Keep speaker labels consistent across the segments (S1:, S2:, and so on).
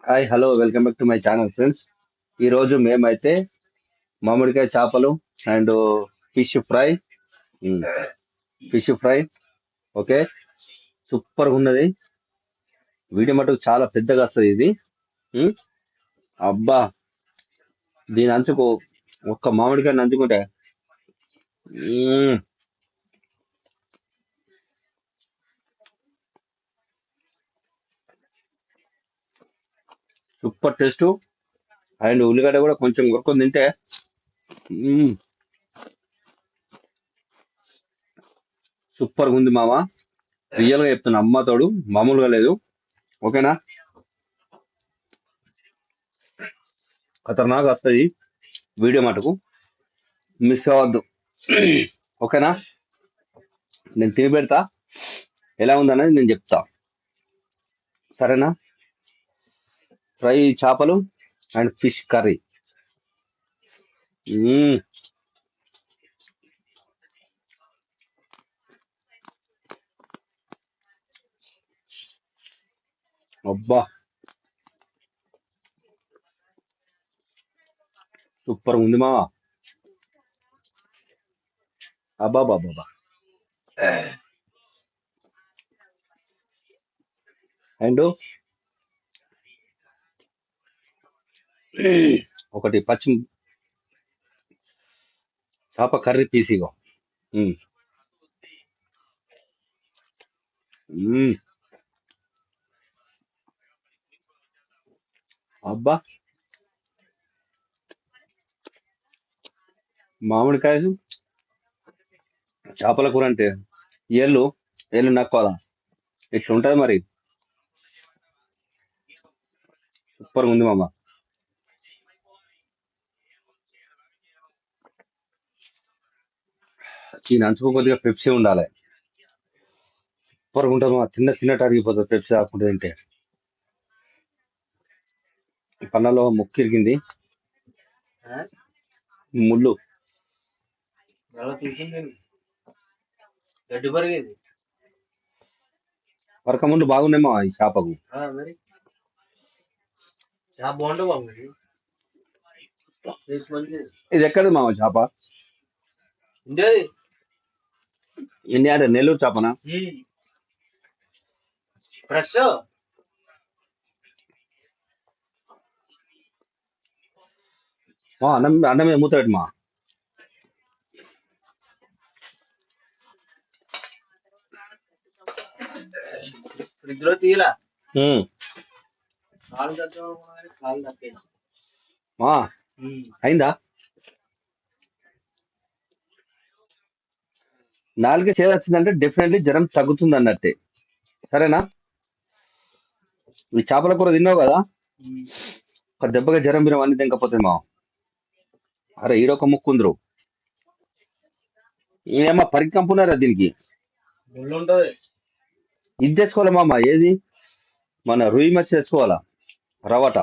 S1: Hi hello welcome back to my channel friends. ఈరోజు మేమైతే మామిడికాయ చేపలు and fish fry fish fry okay, సూపర్గా ఉన్నది. వీడియో మటుకు చాలా పెద్దగా వస్తుంది ఇది. ఉమ్, అబ్బా, దీని అంచుకు ఒక్క మామిడికాయ నంచుకుంటే ఉమ్, సూపర్ టేస్ట్. అండ్ ఉల్లిగడ్డ కూడా కొంచెం కొరుకొని తింటే ఉమ్, సూపర్గా ఉంది మామ. రియల్గా చెప్తున్నా, అమ్మ తోడు మామూలుగా లేదు. ఓకేనా, ఖతర్నాక్ వస్తుంది వీడియో మటుకు, మిస్ కావద్దు. ఓకేనా, నేను తిని పెడతా, ఎలా ఉందనేది నేను చెప్తా. సరేనా, ఫ్రై చేపలు అండ్ ఫిష్ కర్రీ. మ్మ్. అబ్బా, సూపర్ ఉంది మావా. అబ్బా బాబా. అండ్ ఒకటి పచ్చి చేప కర్రీ పీసిగో. మ్మ్. మ్మ్. అబ్బా, మామిడికాయలు చేపల కూర అంటే ఏళ్ళు ఏళ్ళు నక్కోదా, ఇట్లా ఉంటది మరి. సూపర్ ఉంది మామ. ఈ నంచుకో కొద్దిగా పెప్సీ ఉండాలి. సూపర్ ఉంటుంది మామ, చిన్న చిన్న అరిగిపోతుంది పెప్సీ కాకుండా తింటే. పళ్ళలో ముక్కు ఇరిగింది, ముళ్ళు వరక ముందు బాగున్నాయి మామ ఈ చేపకు. ఇది ఎక్కడిది మామ చేప? ఇండియా అంటే నెల్లూరు చేపనా? మా అన్నం అన్నం మీద మూతపెట్టి మా. ఉమ్. మా అయిందా? నాలుగే చేదు వచ్చిందంటే డెఫినెట్లీ జ్వరం తగ్గుతుంది అన్నట్టే. సరేనా, ఈ చేపల కూర తిన్నావు కదా, ఒక దెబ్బగా జ్వరం మీరు అన్ని తినకపోతే మా. అరే ఈడొక ముక్కుందరు ఏమో పరికంపున్నారా దీనికి. ఇది తెచ్చుకోవాలి మామ, ఏది మన రొయ్యి మచ్చి తెచ్చుకోవాలా, రవాట.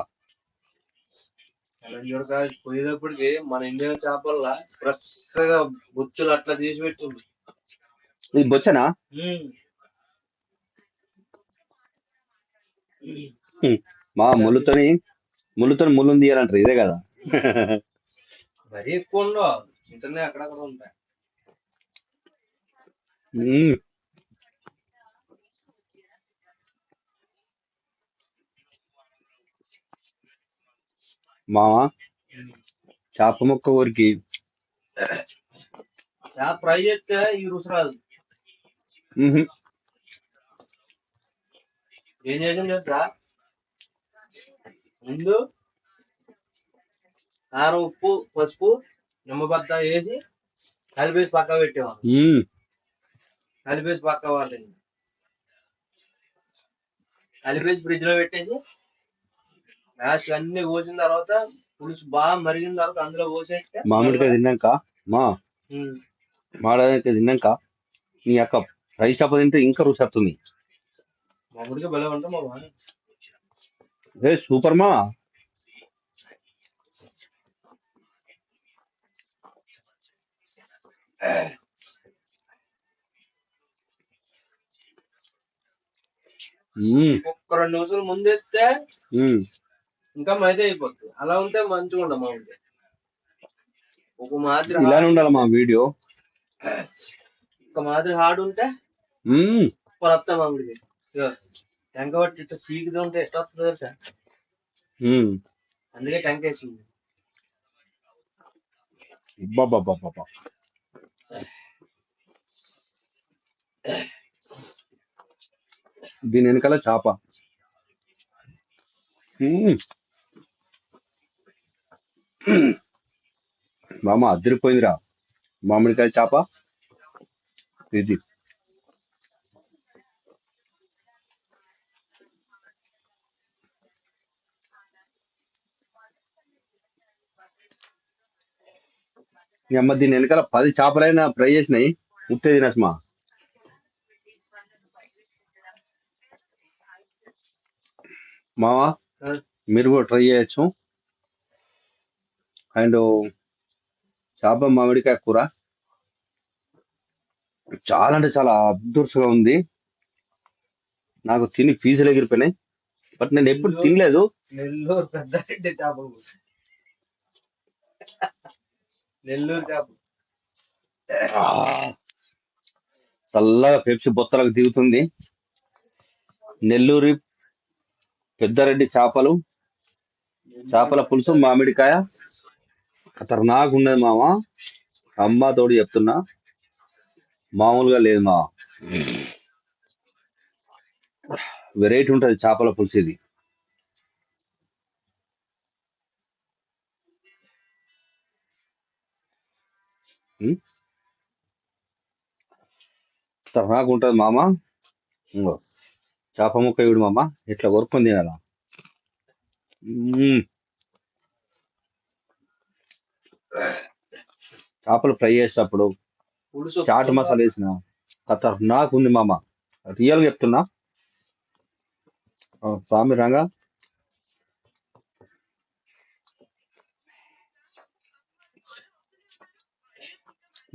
S1: ఇది బొచ్చనా? మా ముళ్ళుతోని ముళ్ళుని తీయాలంటారు, ఇదే కదా. ఉమ్, మామ చేప ముక్క ఊరికి ఉహు, ఉమ్, మామిడికాయ తిన్నాక మా మామిడికాయ తిన్నాక నీ యొక్క ఫ్రై చేప తింటే ఇంకా రుచి వస్తుంది. ఏ సూపర్ మా. ఉమ్, ఉమ్,
S2: ఇంకా మైదా అయిపోతుంది. అలా ఉంటే మంచిగా ఉండదు మామిడి. ఒక మాదిరి
S1: ఇలానే
S2: హార్డ్
S1: ఉండాలి
S2: ఉంటే
S1: మా వీడియో.
S2: ఒక మాదిరి హార్డ్ ఉంటే వస్తా మామిడికి. టెంక పట్టి ఇట్లా సీకుగా ఉంటే ఎట్లా వస్తుంది తెలుసా? అందుకే టెంక వేసుకుంది.
S1: దీని వెనకాల చేప. మామ అదిరిపోయిందిరా మామిడికాయ చేప ఇది. ఈ అమ్మ దీని వెనకాల 10 చేపలైనా ఫ్రై చేసినాయి ఉట్టే తినస్మా. మావా మీరు కూడా ట్రై చేయొచ్చు. అండ్ చేప మామిడికాయ కూర చాలా అంటే చాలా అద్భుతంగా ఉంది. నాకు తిని ఫీజులు ఎగిరిపోయినాయి. బట్ నేను ఎప్పుడు తినలేదు.
S2: నెల్లూరు పెద్ద చేపలు, నెల్లూరు చేప
S1: చల్లగా పెప్సీ బొత్తలకు దిగుతుంది. నెల్లూరి పెద్దారెడ్డి చేపలు, చేపల పులుసు మామిడికాయ ఖతర్నాక్ ఉన్నది మామ. అమ్మ తోడు చెప్తున్నా, మామూలుగా లేదు మా. వెరైటీ ఉంటది చేపల పులుసు ఇది. ఖతర్నాక్ ఉంటది మామ. చేప ముక్క ఇవిడు మామ ఇట్లా కొరుక్కొని తినాలా. చేపలు ఫ్రై చేసేటప్పుడు చాట్ మసాలా వేసిన ఖతర్నాక్ ఉంది మామ. రియల్ చెప్తున్నా స్వామి రంగా.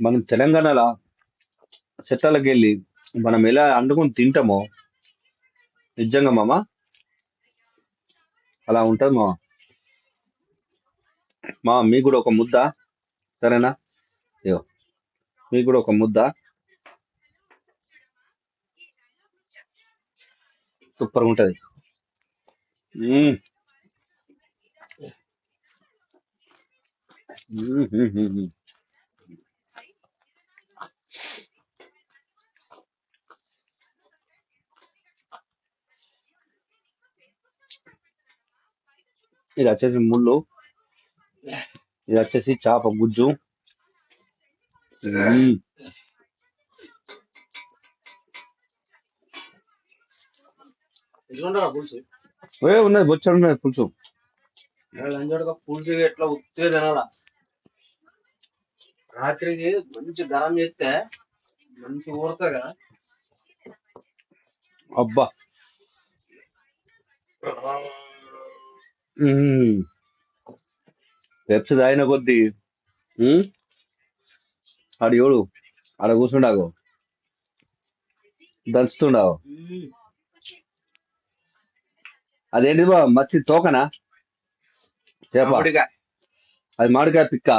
S1: మనం తెలంగాణలో చెట్లకి వెళ్ళి మనం ఎలా అండుకొని తింటామో నిజంగా మామ అలా ఉంటది మా. మీకు కూడా ఒక ముద్ద సరేనా? అయ్యో మీకు కూడా ఒక ముద్ద సూపర్ ఉంటది. ఇది వచ్చేసి ముళ్ళు, ఇది వచ్చేసి చేప గుజ్జు. ఉన్నది బొచ్చడు ఉన్నది పులుసు.
S2: పులుసు ఎట్లా ఉత్తే తినాలా. రాత్రికి మంచి గరం చేస్తే మంచి ఊరుతా కదా.
S1: అబ్బా పెప్సీ తాగిన కొద్దీ ఆడు ఎవడు ఆడ కూర్చుండావు దంచుతుండవు. అదేంటి బా మచ్చి తోకనా చేప? అది మామిడికాయ పిక్క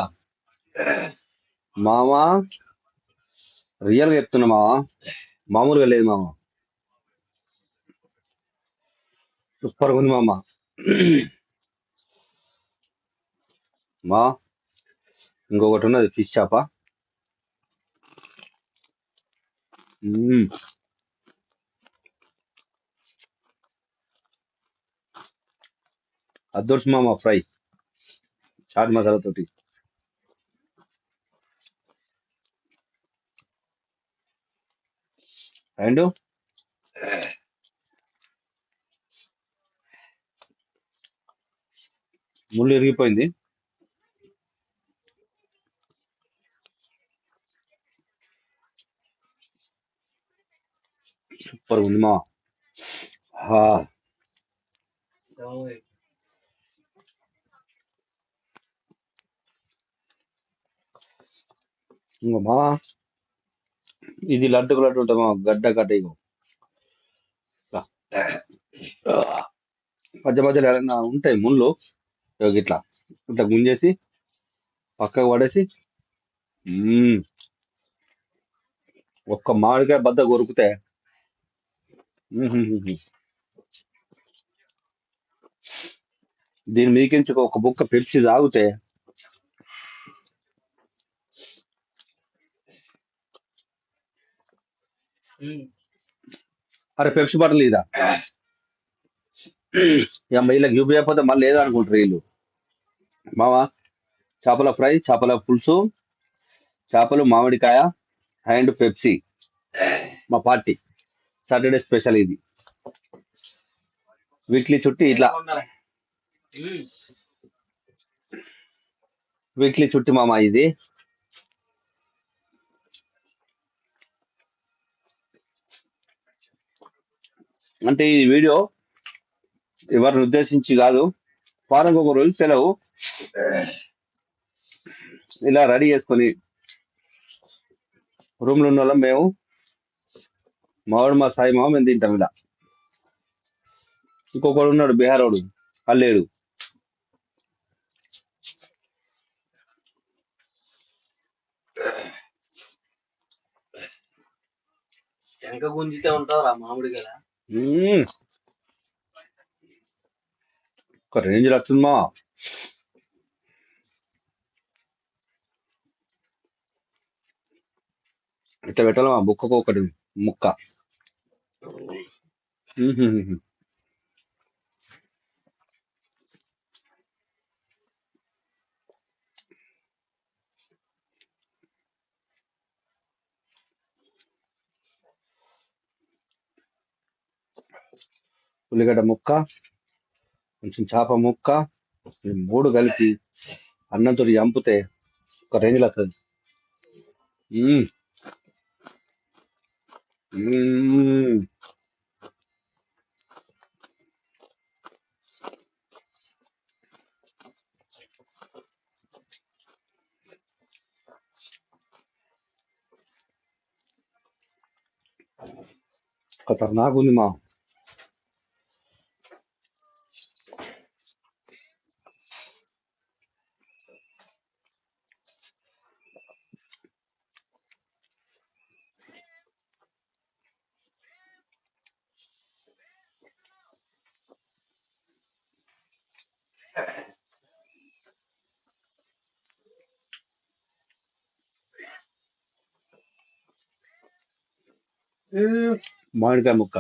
S1: మామా. రియల్ గా చెప్తున్నా మావా, మామూలుగా లేదు మామ. సూపర్ ఉంది మామ. మా ఇంకొకటి ఉన్నది ఫిష్ చేప. అదొచ్చు మామ ఫ్రై చాట్ మసాలా తోటి. అండ్ ముళ్ళు ఇరిగిపోయింది. సూపర్ ఉంది మా. ఇంకో మా ఇది లడ్డుకు లడ్డు ఉంటుంది మా. గడ్డ గడ్డ ఇగో మధ్య మధ్యలో ఏదైనా ఉంటాయి ముళ్ళు, ఇట్లా ఇట్లా గుంజేసి పక్కకు పడేసి మ్మ్, ఒక్క మామిడికాయ బద్ద కొరికితే మ్మ్. దీని మీకించి ఒక బుక్క పెప్సీ తాగితే అరే పెప్సీ బాటిల్ ఇదా వీళ్ళకి చూపించకపోతే మళ్ళీ ఏదో అనుకుంటారు వీళ్ళు. మావా చేపల ఫ్రై, చేపల పులుసు, చేపలు, మామిడికాయ అండ్ పెప్సీ మా పార్టీ సాటర్డే స్పెషల్ ఇది. వీక్లీ చుట్టి ఇట్లా వీక్లీ చుట్టి మామ ఇది. అంటే ఈ వీడియో ఎవరిని ఉద్దేశించి కాదు, వారానికి ఒక రోజు సెలవు ఇలా రెడీ చేసుకొని రూమ్ లో ఉన్న వాళ్ళం మేము, మావాడు మా సాయి మామ మేము తింటాం ఇలా. ఇంకొకడు ఉన్నాడు బీహారోడు, అల్లేడు.
S2: వెనక గుంజితే ఉంటావురా మామిడికాయ.
S1: ఒక రేంజ్ వస్తుంది మా. ఇట్లా పెట్టాలి మా బుక్కకు ఒకటి ముక్క. ఉల్లిగడ్డ ముక్క, కొంచెం చేప ముక్క, ఈ మూడు కలిపి అన్నంతో చంపితే ఒక రేంజ్లో వస్తుంది. ఖతర్నాక్ ఉంది మా. మామిడికాయ ముక్క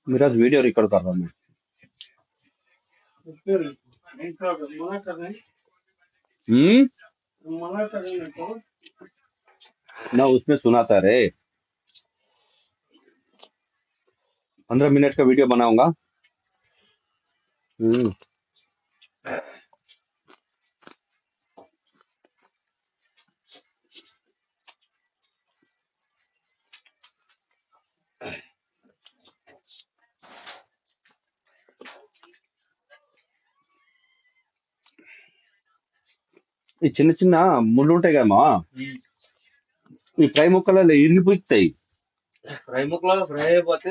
S1: मेरा वीडियो रिकॉर्ड कर रहा हूँ मैं. ना उसमें सुनाता रे. 15 मिनट का वीडियो बनाऊंगा. ఈ చిన్న చిన్న ముళ్ళు ఉంటాయి కదమ్మా, ఈ ఫ్రై ముక్కలలో ఇరిగిపోతాయి.
S2: ఫ్రై ముక్కలలో ఫ్రై అయిపోతే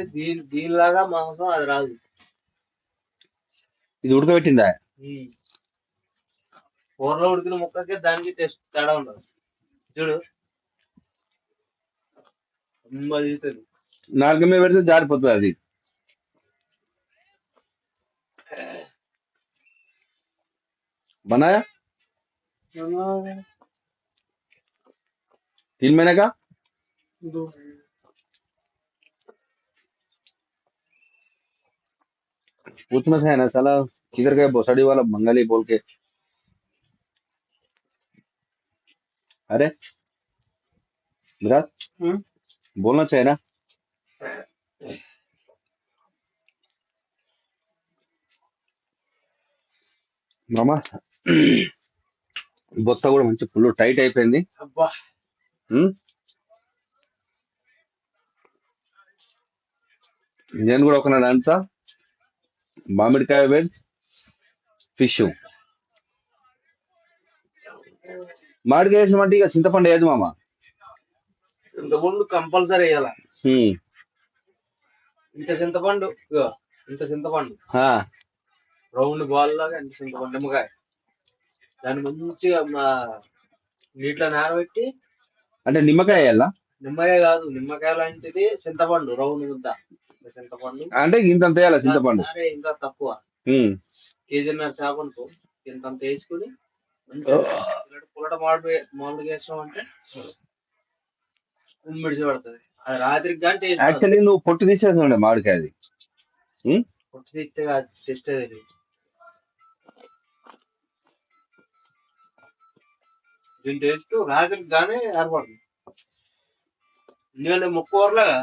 S2: దీనిలాగా మాంసం అది రాదు.
S1: ఇది ఉడకబెట్టిందా?
S2: కూరలో ఉడికిన ముక్కకి దానికి టేస్ట్ తేడా ఉండదు. చూడు
S1: నాలుగు మీద పెడితే జారిపోతుంది అది. बनाया 3 महीने का. उसमें से है ना साला किधर गए भोसड़ी वाला बंगाली बोल के. अरे विराट बोलना चाहिए ना. మామా బొత్త కూడా మంచి ఫుల్ టైట్ అయిపోయింది. నేను కూడా ఒక అంతా మామిడికాయ వెజ్ ఫిష్. మామిడికాయ వేసినమంటే ఇక చింతపండు వేయదు మామ.
S2: చింతపండు కంపల్సరీ వేయాల.
S1: ఉమ్,
S2: ఇంత చింతపండు, ఇగో ఇంత చింతపండు
S1: ఆ,
S2: రౌండ్ బాల్ లాగా ఇంత చింతపండు నిమ్మకాయ, దాన్ని మంచిగా నీటిలో నానబెట్టి,
S1: అంటే నిమ్మకాయ వేయాలా?
S2: నిమ్మకాయ కాదు, నిమ్మకాయ లాంటిది చింతపండు రౌండ్ ముద్ద, చింతపండు
S1: అంటే ఇంతంత వేయాలా చింతపండు?
S2: అరే ఇంకా తక్కువ,
S1: ఉమ్,
S2: కేజీన్నర చేపనుకో ఇంతంత వేసుకుని మంచిగా పుల్లట మామిడిగా వేసామంటే ఉమ్మిడిచి పడుతుంది. అది రాత్రికి కానీ టేస్ట్
S1: యాక్చువల్లీ నువ్వు పొట్టు తీసేసి మామిడికాయ అది.
S2: పొట్టు తెచ్చే కాదు, తెచ్చేది దీని టేస్ట్ రాత్రికి కానీ ఏర్పడుతుంది. ఎందుకంటే ముక్కూరలాగా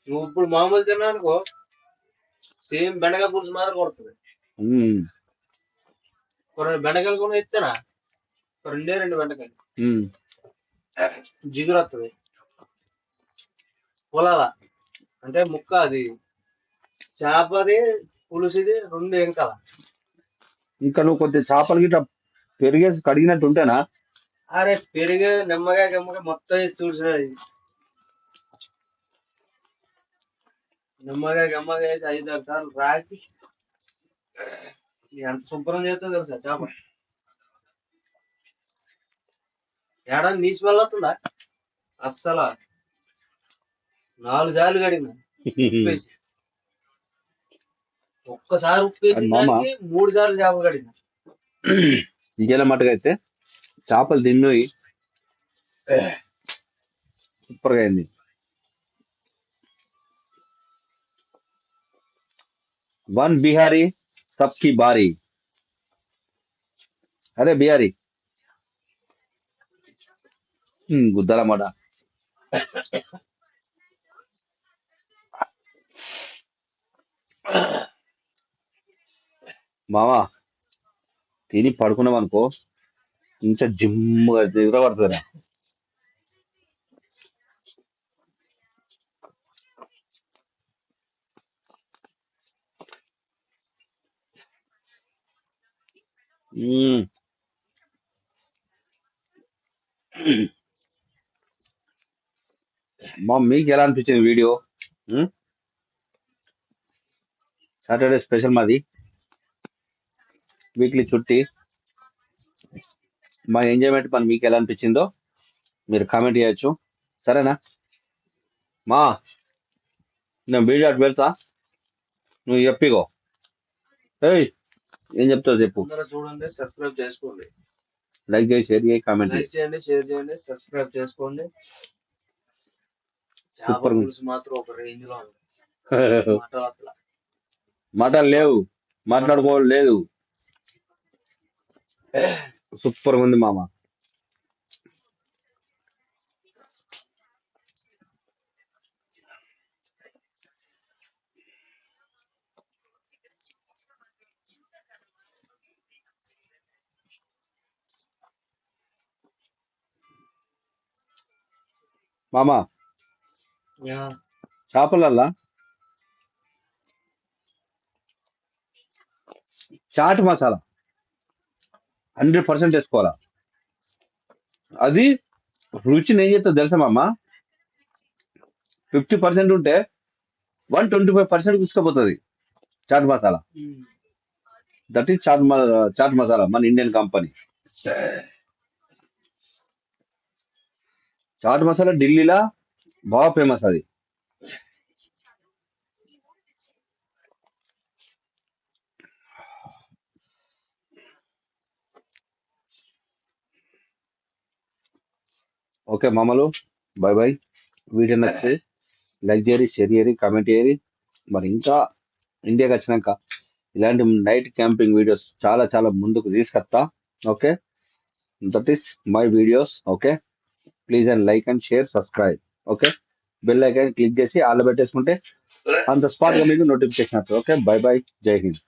S2: నువ్వు ఇప్పుడు మామూలు తిన్నానుకో సేమ్ బెండకాయ పులుసు మాత్రం కొడుతుంది.
S1: ఉమ్,
S2: కొన్ని బెండకాయలు కూడా ఇచ్చానా, రెండు బెండకాయలు
S1: ఉమ్,
S2: జిగురు వస్తుంది పొలాల, అంటే ముక్క అది చేపది పులుసుది రెండు వెనకాల.
S1: ఇంకా నువ్వు కొద్దిగా చేపలు గిట్ట పెరిగేసి కడిగినట్టు ఉంటేనా?
S2: అరే పెరిగే నిమ్మకాయ మొత్తం చూసినది, నిమ్మకాయ 5-6 సార్లు రాకి ఎంత శుభ్రం చేస్తా తెలుసా చేప. ఏడాది నీసి వెళ్ళొస్తుందా అస్సలు. 4 సార్లు కడిగిన ఉప్పేసి, ఒక్కసారి ఉప్పేసి దానికి 3 సార్లు చేపలు కడిగిన.
S1: ఇంకేలా మటుగా అయితే చేపలు తిన్నవి సూపర్గా అయింది. వన్ బిహారీ సబ్కి బారీ. అరే బిహారీ గుద్దల మాట. మామా తిని పడుకున్నాం అనుకో ఇంకా జిమ్గా నిద్ర పడుతుందా. మా మీకు ఎలా అనిపించింది వీడియో? సాటర్డే స్పెషల్ మాది, వీక్లీ చుట్టి. మా ఎంజాయ్మెంట్ మరి మీకు ఎలా అనిపించిందో మీరు కామెంట్ చేయొచ్చు, సరేనా? మా నేను వీడియో అటు వెళ్తా, నువ్వు చెప్పిగో. ఏయ్ ఏం చెప్తావు చెప్పు.
S2: చూడండి, సబ్స్క్రైబ్ చేసుకోండి,
S1: లైక్ చేసి షేర్ చేయి, కామెంట్
S2: చేయండి, షేర్ చేయండి, సబ్స్క్రైబ్ చేసుకోండి.
S1: సూపర్
S2: మాత్రం ఒక రేంజ్ లో ఉంది.
S1: మాటలు లేవు, మాట్లాడుకోవాలి లేదు, సూపర్ ఉంది మామ. మామా చేపలల్లా చాట్ మసాలా 100% వేసుకోవాలా. అది రుచిని ఏం చేస్తా తెలుసా మామ, 50% ఉంటే 125% తీసుకుపోతుంది చాట్ మసాలా. దట్ ఈస్ చాట్ మసాలా, మన ఇండియన్ కంపెనీ. చాట్ మసాలా ఢిల్లీలో బాగా ఫేమస్ అది. ఓకే మామలు, బాయ్ బాయ్. వీడియో నచ్చితే లైక్ చేయరి, షేర్ చేయరి, కామెంట్ చేయరి. మరి ఇంకా ఇండియాకి వచ్చినాక ఇలాంటి నైట్ క్యాంపింగ్ వీడియోస్ చాలా చాలా ముందుకు తీసుకొస్తా. Okay, that is my videos. Okay, please and like and share, subscribe. Okay, bell icon click చేసి ఆల్ పెట్టేసుకుంటే అంత స్పాట్ గా మీకు నోటిఫికేషన్ వస్తుంది. ఓకే, బై బై, జై హింద్.